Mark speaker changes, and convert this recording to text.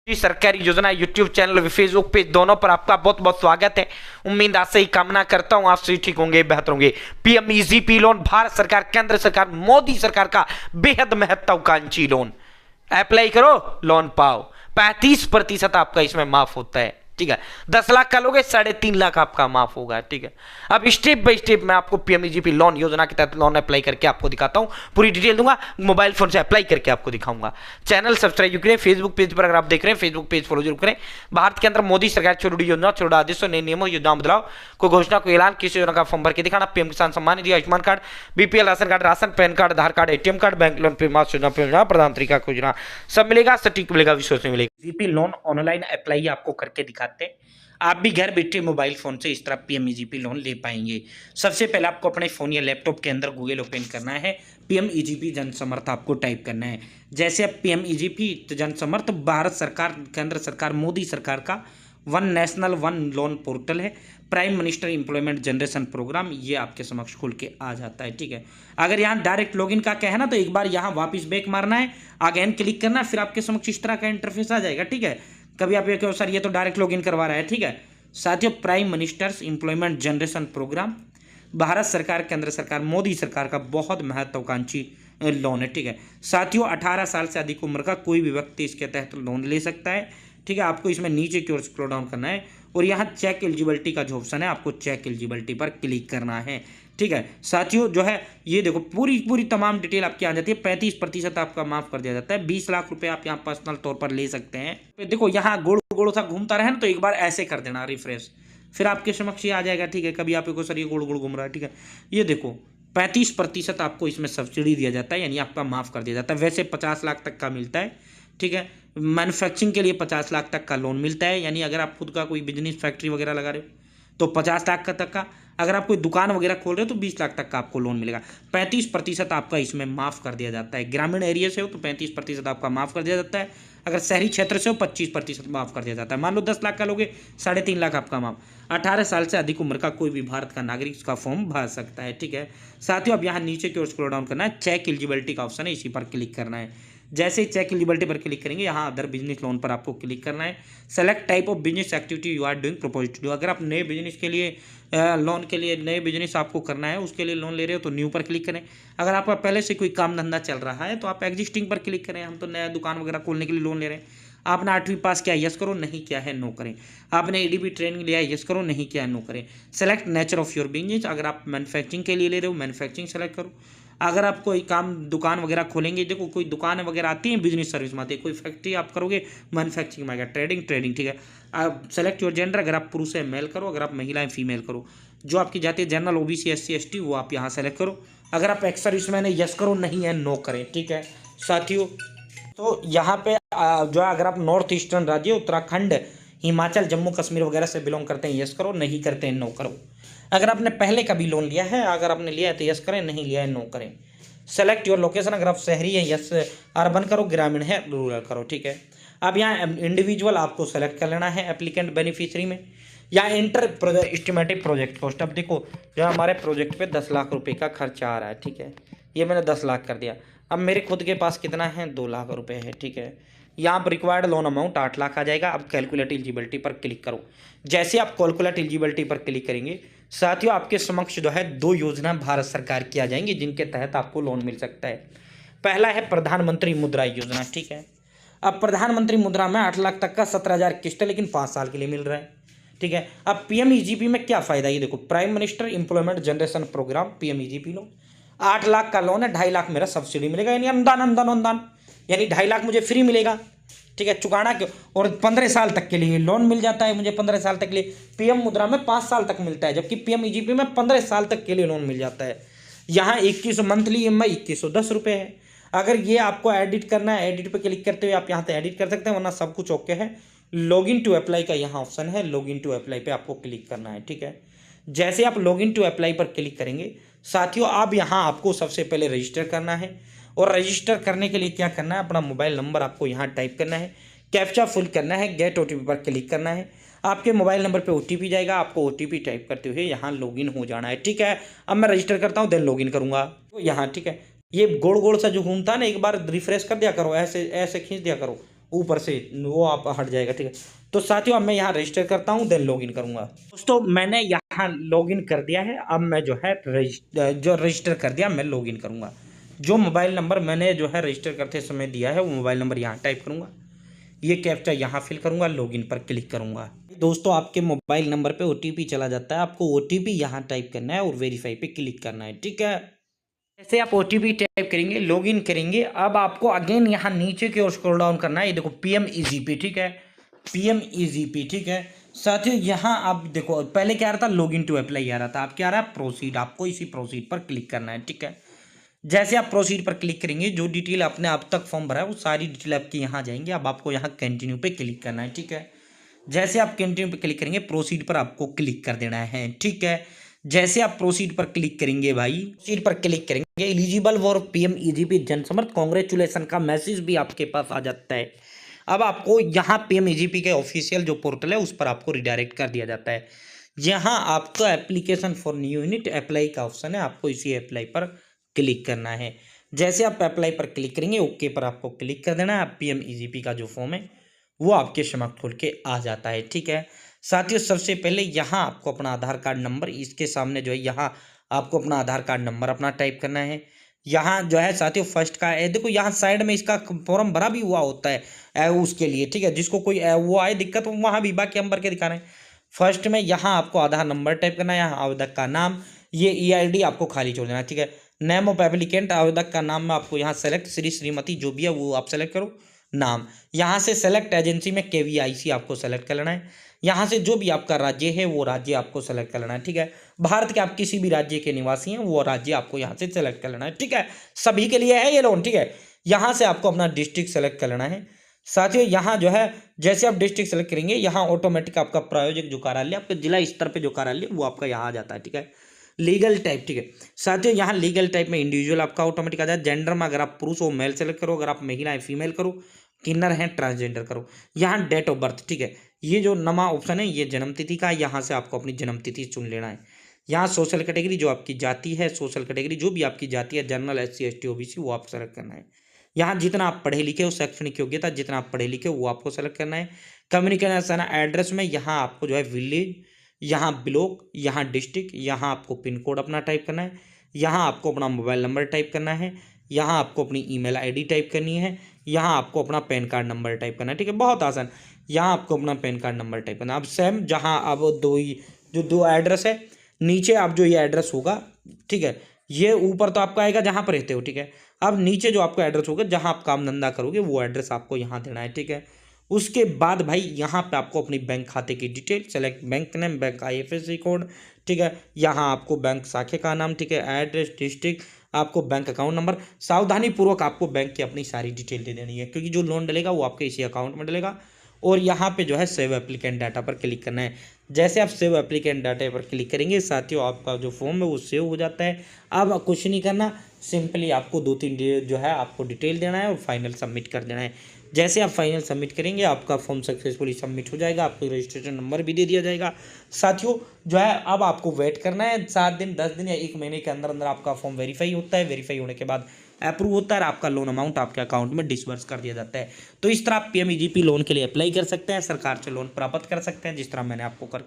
Speaker 1: जी, सरकारी योजना YouTube channel Facebook page दोनों पर आपका बहुत बहुत स्वागत है। उम्मीद आज से ही कामना करता हूं आप सभी ठीक होंगे, बेहतर होंगे। पीएम ईजीपी लोन भारत सरकार, केंद्र सरकार, मोदी सरकार का बेहद महत्वाकांक्षी लोन। अप्लाई करो, लोन पाओ। 35% आपका इसमें माफ होता है। ठीक है, 10 लाख का लोगे 3.5 लाख आपका माफ होगा। ठीक है, अब स्टेप बाय स्टेप मैं आपको पीएमईजीपी लोन योजना के तहत लोन अप्लाई करके आपको दिखाता हूं। पूरी डिटेल दूंगा, मोबाइल फोन से अप्लाई करके आपको दिखाऊंगा। चैनल सब्सक्राइब करें, फेसबुक पेज पर अगर आप देख रहे हैं फेसबुक पेज फॉलो जरूर करें। भारत के अंदर मोदी सरकार छोटी योजना, छोटा आदेशों, नए नियमों, योजना बदलाव, कोई घोषणा, कोई ऐलान, किसी योजना का फॉर्म भर के दिखाना। PM Kisan Samman Nidhi, Ayushman card, BPL ration card, ration, PAN card, Aadhaar card, ATM card, bank loan, योजना, प्रधानमंत्री का योजना, सब मिलेगा, सटीक मिलेगा, विश्वसनीय मिलेगा। जीपी लोन ऑनलाइन अप्लाई आपको करके दिखाते हैं। आप भी घर बैठे मोबाइल फोन से इस तरह पीएमईजीपी लोन ले पाएंगे। सबसे पहले आपको अपने फोन या लैपटॉप के अंदर गूगल ओपन करना है, पीएमईजीपी जन समर्थ आपको टाइप करना है। जैसे आप पीएमईजीपी जन समर्थ भारत सरकार, केंद्र सरकार, मोदी सरकार का one national one loan portal है, prime minister employment generation programme, ये आपके समक्ष खुल के आ जाता है। ठीक है, अगर यहाँ डायरेक्ट लॉगिन का क्या है ना, तो एक बार यहाँ वापस बैक मारना है, अगेन क्लिक करना है, फिर आपके समक्ष इस तरह का इंटरफेस आ जाएगा। ठीक है, कभी आप ये कहो सर ये तो डायरेक्ट लॉगिन करवा रहा है। ठीक है साथियों, Prime Minister's Employment generation Programme Bharat सरकार, केंद्र सरकार, मोदी सरकार का बहुत महत्वाकांक्षी लोन है। ठीक है साथियों, 18 साल से अधिक उम्र का कोई भी व्यक्ति इसके तहत लोन ले सकता है। ठीक है, आपको इसमें नीचे की ओर स्क्रॉल डाउन करना है और यहाँ चेक एलिजिबिलिटी का जो ऑप्शन है, आपको चेक एलिजिबिलिटी पर क्लिक करना है। ठीक है साथियों, जो है ये देखो पूरी तमाम डिटेल आपकी आ जाती है। 35% आपका माफ कर दिया जाता है। 20 लाख रुपए आप यहाँ पर्सनल तौर पर ले सकते हैं। देखो यहाँ गोल गोल सा घूमता रहे ना, तो एक बार ऐसे कर देना रिफ्रेश, फिर आपके समक्ष ये आ जाएगा। ठीक है, कभी आप को सर ये गोल गोल घूम रहा है। ठीक है, ये देखो 35% आपको इसमें सब्सिडी दिया जाता है, यानी आपका माफ कर दिया जाता है। वैसे 50 लाख तक का मिलता है। ठीक है, मैन्युफैक्चरिंग के लिए 50 लाख तक का लोन मिलता है, यानी अगर आप खुद का कोई बिजनेस फैक्ट्री वगैरह लगा रहे हो तो 50 लाख का तक का, अगर आप कोई दुकान वगैरह खोल रहे हो तो 20 लाख तक का आपको लोन मिलेगा। 35% आपका इसमें माफ़ कर दिया जाता है। ग्रामीण एरिया से हो तो 35% आपका माफ़ कर दिया जाता है। अगर शहरी क्षेत्र से हो 25% माफ़ कर दिया जाता है। मान लो 10 लाख का लोगे 3.5 लाख आपका माफ। 18 साल से अधिक उम्र का कोई भी भारत का नागरिक इसका फॉर्म भर सकता है। ठीक है साथियों, अब यहाँ नीचे की ओर स्क्रॉल डाउन करना है, चेक एलिजिबिलिटी का ऑप्शन है, इसी पर क्लिक करना है। जैसे ही चेक एलिजिबिलिटी पर क्लिक करेंगे, यहाँ अदर बिजनेस लोन पर आपको क्लिक करना है। Select type of business activity you are doing propose to do. अगर आप नए बिजनेस के लिए लोन के लिए नए बिजनेस आपको करना है, उसके लिए लोन ले रहे हो तो न्यू पर क्लिक करें। अगर आपका पहले से कोई काम धंधा चल रहा है तो आप एग्जिस्टिंग पर क्लिक करें। हम तो नया दुकान वगैरह खोलने के लिए लोन ले रहे हैं। आपने 8वीं पास किया, यस करो, नहीं किया है नो करें। आपने एडीपी ट्रेनिंग लिया है, यस करो, नहीं किया है नो करें। Select nature of your business. अगर आप मैन्युफैक्चरिंग के लिए ले रहे हो मैन्युफैक्चरिंग सेलेक्ट करो। अगर आप कोई काम दुकान वगैरह खोलेंगे, देखो कोई दुकान वगैरह आती है बिजनेस सर्विस में आती है, कोई फैक्ट्री आप करोगे मैन्युफैक्चरिंग में आएगा, ट्रेडिंग। ठीक है, आप सेलेक्ट योर जेंडर। अगर आप पुरुष है मेल करो, अगर आप महिलाएं फीमेल करो। जो आपकी जाति है जनरल, ओबीसी, एससी, एसटी, वो आप यहाँ सेलेक्ट करो। अगर आप एक्स सर्विसमैन है, यस करो, नहीं है नो करें। ठीक है साथियों, तो यहाँ पे जो है अगर आप नॉर्थ ईस्टर्न राज्य उत्तराखंड, हिमाचल, जम्मू कश्मीर वगैरह से बिलोंग करते हैं, यस करो, नहीं करते हैं नो करो। अगर आपने पहले कभी लोन लिया है, अगर आपने लिया है तो यस करें, नहीं लिया है नो करें। Select your location. अगर आप शहरी है यस अर्बन करो, ग्रामीण है रूरल करो। ठीक है, अब यहाँ इंडिविजुअल आपको सेलेक्ट कर लेना है एप्लीकेंट बेनिफिशियरी में, या इंटर एस्टिमेटेड प्रोजेक्ट कॉस्ट। अब देखो जो हमारे प्रोजेक्ट पे 10 लाख रुपए का खर्चा आ रहा है। ठीक है, ये मैंने 10 लाख कर दिया। अब मेरे खुद के पास कितना है, 2 लाख रुपए है। ठीक है, यहाँ पर रिक्वायर्ड लोन अमाउंट 8 लाख आ जाएगा। अब कैलकुलेट एलिजिबिलिटी पर क्लिक करो। जैसे आप कैलकुलेट एलिजिबिलिटी पर क्लिक करेंगे साथियों, आपके समक्ष जो है 2 योजना भारत सरकार की आ जाएंगी जिनके तहत आपको लोन मिल सकता है। पहला है प्रधानमंत्री मुद्रा योजना। ठीक है, अब प्रधानमंत्री मुद्रा में 8 लाख तक का 17,000 किस्त है, लेकिन 5 साल के लिए मिल रहा है। ठीक है, अब पीएमईजीपी में क्या फायदा, ये देखो, Prime minister employment generation Programme, PMEGP loan 8 lakh का लोन है, 2.5 लाख मेरा सब्सिडी मिलेगा, यानी अनुदान, यानी 2.5 लाख मुझे फ्री मिलेगा। ठीक है, चुकाना क्यों, और 15 साल तक के लिए लोन मिल जाता है मुझे। 15 साल तक के लिए पीएम मुद्रा में 5 साल तक मिलता है, जबकि पीएमईजीपी में 15 साल तक के लिए लोन मिल जाता है। यहाँ 2100 मंथली EMI 2110 रुपये है। अगर ये आपको एडिट करना है, एडिट पे क्लिक करते हुए आप यहाँ से एडिट कर सकते हैं, वरना सब कुछ ओके है। लॉगिन टू अप्लाई का यहाँ ऑप्शन है, लॉगिन टू अप्लाई पे आपको क्लिक करना है। ठीक है, जैसे आप लॉगिन टू अप्लाई पर क्लिक करेंगे साथियों, अब यहाँ आपको सबसे पहले रजिस्टर करना है। और रजिस्टर करने के लिए क्या करना है, अपना मोबाइल नंबर आपको यहाँ टाइप करना है, कैप्चा फिल करना है, गेट OTP पर क्लिक करना है। आपके मोबाइल नंबर पे OTP जाएगा, आपको OTP टाइप करते हुए यहाँ लॉगिन हो जाना है। ठीक है, अब मैं रजिस्टर करता हूँ, देन लॉगिन करूँगा तो यहाँ। ठीक है, ये गोल गोल सा जो घूमता है ना, एक बार रिफ्रेश कर दिया करो, ऐसे ऐसे खींच दिया करो, ऊपर से वो आप हट जाएगा, ठीक है। तो साथियों अब मैं यहाँ रजिस्टर करता हूँ, देन लॉगिन करूँगा। दोस्तों मैंने यहाँ लॉगिन कर दिया है। अब मैं जो है जो रजिस्टर कर दिया, मैं लॉगिन करूँगा। जो मोबाइल नंबर मैंने जो है रजिस्टर करते समय दिया है वो मोबाइल नंबर यहाँ टाइप करूँगा, ये कैप्चा यहाँ फिल करूँगा, लॉगिन पर क्लिक करूँगा। दोस्तों आपके मोबाइल नंबर पे ओटीपी चला जाता है, आपको ओटीपी यहाँ टाइप करना है और वेरीफाई पे क्लिक करना है, ठीक है। जैसे आप ओटीपी टाइप करेंगे, लॉगिन करेंगे, अब आपको अगेन यहाँ नीचे की ओर स्क्रॉल डाउन करना है। ये देखो पीएम ईजीपी, ठीक है, पीएम ईजीपी, ठीक है। साथियों यहाँ आप देखो पहले क्या आ रहा था, लॉगिन टू अप्लाई आ रहा था, अब क्या आ रहा है, प्रोसीड। आपको इसी प्रोसीड पर क्लिक करना है, ठीक है। जैसे आप प्रोसीड पर क्लिक करेंगे, जो डिटेल आपने अब तक फॉर्म भरा है वो सारी डिटेल आपकी यहाँ जाएंगे। अब आपको यहाँ कंटिन्यू पे क्लिक करना है, ठीक है। जैसे आप कंटिन्यू पे क्लिक करेंगे, प्रोसीड पर आपको क्लिक कर देना है, ठीक है। जैसे आप प्रोसीड पर क्लिक करेंगे भाई, प्रोसीड पर क्लिक करेंगे, eligible for PM EGP Jansamarth congratulation का मैसेज भी आपके पास आ जाता है। अब आपको यहाँ पीएम ईजीपी के ऑफिशियल जो पोर्टल है उस पर आपको रिडायरेक्ट कर दिया जाता है। यहाँ आपका application for new unit apply का ऑप्शन है, आपको इसी अप्लाई पर क्लिक करना है। जैसे आप अप्लाई पर क्लिक करेंगे, ओके पर आपको क्लिक कर देना है। पीएम ईजीपी का जो फॉर्म है वो आपके समक्ष खुल के आ जाता है, ठीक है। साथियों सबसे पहले यहाँ आपको अपना आधार कार्ड नंबर, इसके सामने जो है यहाँ आपको अपना आधार कार्ड नंबर अपना टाइप करना है। यहाँ जो है साथियों फर्स्ट का है, देखो यहाँ साइड में इसका फॉर्म भरा भी हुआ होता है उसके लिए, ठीक है। जिसको कोई वो आए दिक्कत वहाँ भी बाकी हम भर के दिखा रहे हैं। फर्स्ट में यहाँ आपको आधार नंबर टाइप करना है, यहाँ आवेदक का नाम, ये ईआईडी आपको खाली छोड़ देना है, ठीक है। नेम ऑफ एप्लीकेंट, आवेदक का नाम में आपको यहाँ सेलेक्ट श्री श्रीमती जो भी है वो आप सेलेक्ट करो नाम। यहाँ से सेलेक्ट एजेंसी में केवीआईसी आपको सेलेक्ट कर लेना है। यहाँ से जो भी आपका राज्य है वो राज्य आपको सेलेक्ट कर लेना है, ठीक है। भारत के आप किसी भी राज्य के निवासी हैं वो राज्य आपको यहाँ से सेलेक्ट कर लेना है, ठीक है। सभी के लिए है ये लोन, ठीक है। यहाँ से आपको अपना डिस्ट्रिक्ट सेलेक्ट कर लेना है। साथियों यहाँ जो है जैसे आप डिस्ट्रिक्ट सेलेक्ट करेंगे, यहाँ ऑटोमेटिक आपका प्रायोजक जो कार्यालय, आपके जिला स्तर पे जो कार्यालय वो आपका यहाँ आ जाता है, ठीक है। लीगल टाइप, ठीक है। साथियों यहाँ लीगल टाइप में इंडिविजुअल आपका ऑटोमेटिक आ जाए। जेंडर में अगर आप पुरुष हो मेल सेलेक्ट करो, अगर आप महिला है फीमेल करो, किन्नर है ट्रांसजेंडर करो। यहाँ डेट ऑफ बर्थ, ठीक है, ये जो नमा ऑप्शन है ये जन्म तिथि का है, यहाँ से आपको अपनी जन्म तिथि चुन लेना है। यहाँ सोशल कैटेगरी जो आपकी जाति है, सोशल कैटेगरी जो भी आपकी जाति है, जनरल एससी एसटी ओबीसी वो आप सेलेक्ट करना है। यहाँ जितना आप पढ़े लिखे हो, शैक्षणिक योग्यता जितना आप पढ़े लिखे हो वो आपको सेलेक्ट करना है। कम्युनिकेशन एड्रेस में यहाँ आपको जो है विलेज, यहाँ ब्लॉक, यहाँ डिस्ट्रिक्ट, यहाँ आपको पिन कोड अपना टाइप करना है। यहाँ आपको अपना मोबाइल नंबर टाइप करना है। यहाँ आपको अपनी ईमेल आईडी टाइप करनी है। यहाँ आपको अपना पैन कार्ड नंबर टाइप करना है, ठीक है, बहुत आसान। यहाँ आपको अपना पैन कार्ड नंबर टाइप करना है। अब सेम जहाँ अब दो एड्रेस है, नीचे आप जो ये एड्रेस होगा, ठीक है, ये ऊपर तो आपका आएगा जहाँ पर रहते हो, ठीक है। अब नीचे जो आपका एड्रेस होगा जहाँ आप काम धंधा करोगे वो एड्रेस आपको यहाँ देना है, ठीक है। उसके बाद भाई यहाँ पे आपको अपनी बैंक खाते की detail select, bank name, bank IFSC code, ठीक है। यहाँ आपको बैंक शाखे का नाम, ठीक है, एड्रेस, डिस्ट्रिक्ट, आपको बैंक अकाउंट नंबर। सावधानी पूर्वक आपको बैंक की अपनी सारी डिटेल दे देनी है, क्योंकि जो लोन डलेगा वो आपके इसी अकाउंट में डलेगा। और यहाँ पे जो है सेव एप्लीकेंट डाटा पर क्लिक करना है। जैसे आप सेव एप्लीकेंट डाटा पर क्लिक करेंगे साथियों आपका जो फॉर्म है वो सेव हो जाता है। अब कुछ नहीं करना, सिंपली आपको 2-3 जो है आपको डिटेल देना है और फाइनल सबमिट कर देना है। जैसे आप फाइनल सबमिट करेंगे आपका फॉर्म सक्सेसफुली सबमिट हो जाएगा, आपको रजिस्ट्रेशन नंबर भी दे दिया जाएगा। साथियों जो है अब आपको वेट करना है 7 दिन, 10 दिन या 1 महीने के अंदर अंदर आपका फॉर्म वेरीफाई होता है। वेरीफाई होने के बाद अप्रूव होता है और आपका लोन अमाउंट आपके अकाउंट में डिसबर्स कर दिया जाता है। तो इस तरह आप पीएमईजीपी लोन के लिए अप्लाई कर सकते हैं, सरकार से लोन प्राप्त कर सकते हैं, जिस तरह मैंने आपको करके